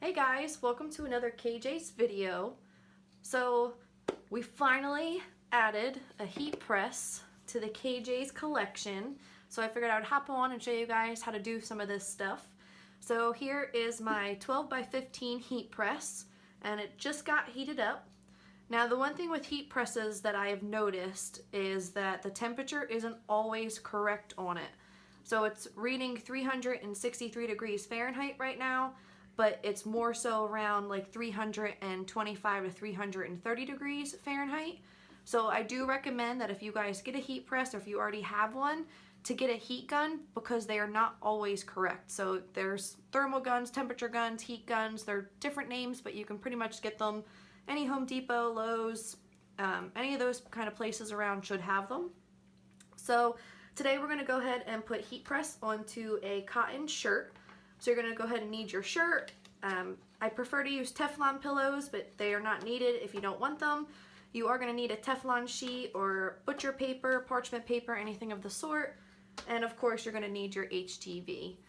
Hey guys, welcome to another KayJay's video. So we finally added a heat press to the KayJay's collection. So I figured I would hop on and show you guys how to do some of this stuff. So here is my 12 by 15 heat press, and it just got heated up. Now the one thing with heat presses that I have noticed is that the temperature isn't always correct on it. So it's reading 363 degrees Fahrenheit right now, but it's more so around like 325 to 330 degrees Fahrenheit. So I do recommend that if you guys get a heat press or if you already have one, to get a heat gun, because they are not always correct. So there's thermal guns, temperature guns, heat guns, they're different names, but you can pretty much get them. Any Home Depot, Lowe's, any of those kind of places around should have them. So today we're gonna go ahead and put heat press onto a cotton shirt. So you're gonna go ahead and knead your shirt. I prefer to use Teflon pillows, but they are not needed if you don't want them. You are gonna need a Teflon sheet or butcher paper, parchment paper, anything of the sort. And of course you're gonna need your HTV.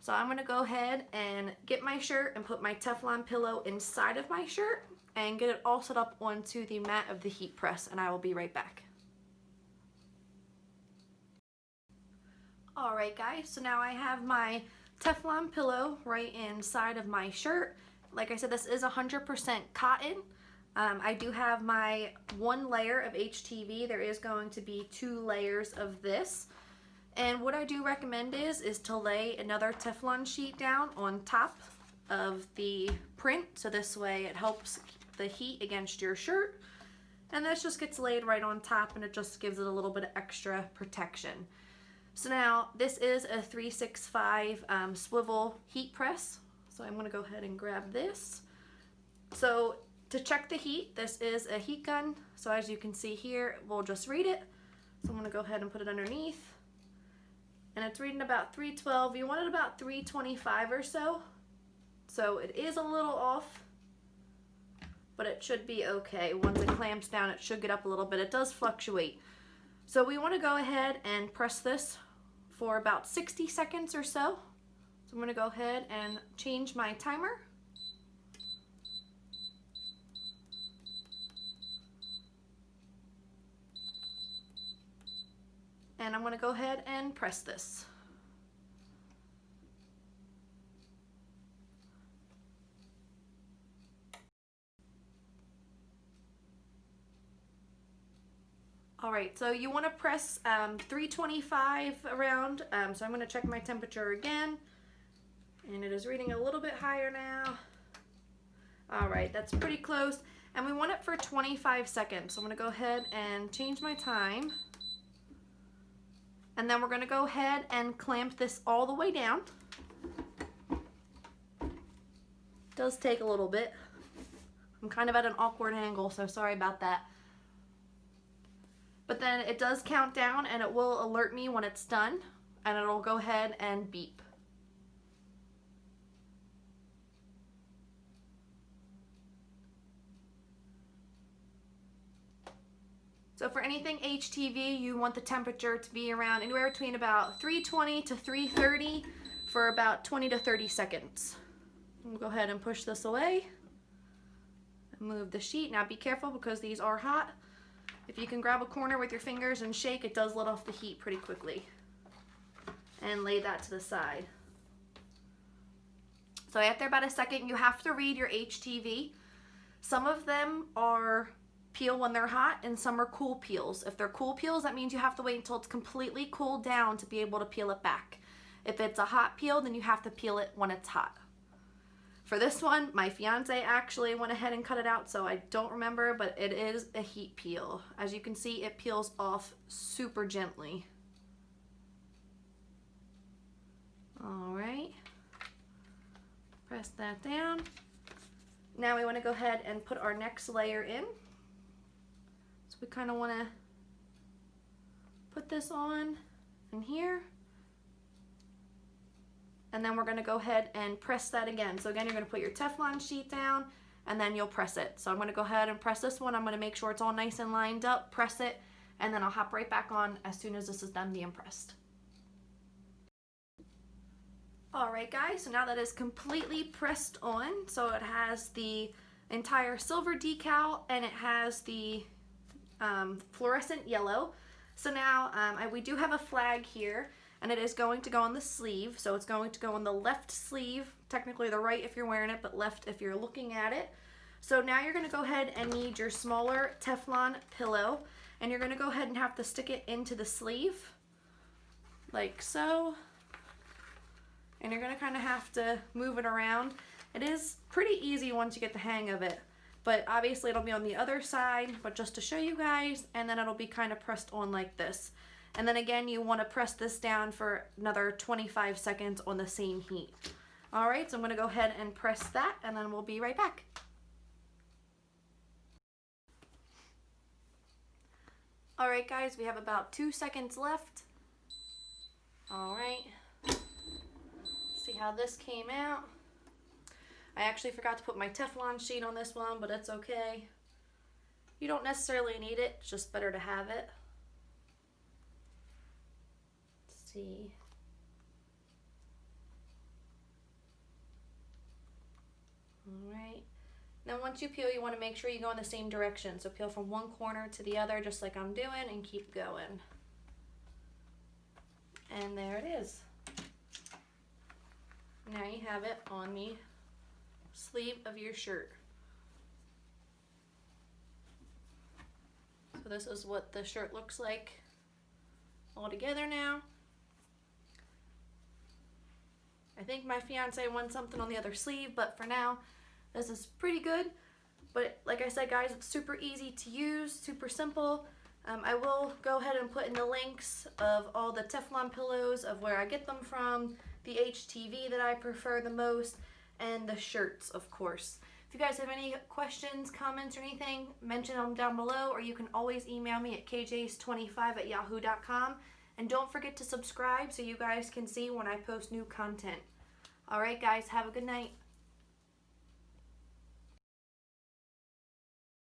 So I'm gonna go ahead and get my shirt and put my Teflon pillow inside of my shirt and get it all set up onto the mat of the heat press, and I will be right back. Alright guys, so now I have my Teflon pillow right inside of my shirt. Like I said, this is 100% cotton. I do have my one layer of HTV. There is going to be 2 layers of this. And what I do recommend is to lay another Teflon sheet down on top of the print, so this way it helps the heat against your shirt. And this just gets laid right on top, and it just gives it a little bit of extra protection. So now this is a 365 swivel heat press. So I'm going to go ahead and grab this. So to check the heat, this is a heat gun. So as you can see here, we'll just read it. So I'm going to go ahead and put it underneath. And it's reading about 312. You want it about 325 or so. So it is a little off, but it should be okay. Once it clamps down, it should get up a little bit. It does fluctuate. So we want to go ahead and press this for about 60 seconds or so. So I'm going to go ahead and change my timer. And I'm going to go ahead and press this. Alright, so you want to press 325 around, so I'm going to check my temperature again, and it is reading a little bit higher now. Alright, that's pretty close, and we want it for 25 seconds, so I'm going to go ahead and change my time, and then we're going to go ahead and clamp this all the way down. It does take a little bit. I'm kind of at an awkward angle, so sorry about that. But then it does count down, and it will alert me when it's done, and it'll go ahead and beep. So for anything HTV, you want the temperature to be around anywhere between about 320 to 330 for about 20 to 30 seconds. We'll go ahead and push this away and move the sheet. Now be careful because these are hot. If you can grab a corner with your fingers and shake, it does let off the heat pretty quickly. And lay that to the side. So after about a second, you have to read your HTV. Some of them are peel when they're hot, and some are cool peels. If they're cool peels, that means you have to wait until it's completely cooled down to be able to peel it back. If it's a hot peel, then you have to peel it when it's hot. For this one, my fiance actually went ahead and cut it out, so I don't remember, but it is a heat peel. As you can see, it peels off super gently. Alright. Press that down. Now we want to go ahead and put our next layer in. So we kind of want to put this on in here. And then we're going to go ahead and press that again. So again, you're going to put your Teflon sheet down, and then you'll press it. So I'm going to go ahead and press this one. I'm going to make sure it's all nice and lined up, press it, and then I'll hop right back on as soon as this is done being pressed. Alright guys, so now that is completely pressed on, so it has the entire silver decal and it has the fluorescent yellow. So now we do have a flag here, and it is going to go on the sleeve. So it's going to go on the left sleeve, technically the right if you're wearing it, but left if you're looking at it. So now you're going to go ahead and need your smaller Teflon pillow, and you're going to go ahead and have to stick it into the sleeve, like so. And you're going to kind of have to move it around. It is pretty easy once you get the hang of it. But obviously it'll be on the other side, but just to show you guys, and then it'll be kind of pressed on like this. And then again, you want to press this down for another 25 seconds on the same heat. Alright, so I'm going to go ahead and press that, and then we'll be right back. Alright guys, we have about 2 seconds left. Alright, see how this came out. I actually forgot to put my Teflon sheet on this one, but it's okay. You don't necessarily need it, it's just better to have it. Let's see. Alright. Now once you peel, you want to make sure you go in the same direction. So peel from one corner to the other, just like I'm doing, and keep going. And there it is. Now you have it on the sleeve of your shirt. So this is what the shirt looks like all together now. I think my fiance wants something on the other sleeve, but for now this is pretty good. But like I said guys, it's super easy to use, super simple. I will go ahead and put in the links of all the Teflon pillows, of where I get them from, the HTV that I prefer the most, and the shirts, of course. If you guys have any questions, comments, or anything, mention them down below, or you can always email me at kayjays25@yahoo.com. And don't forget to subscribe so you guys can see when I post new content. Alright guys, have a good night.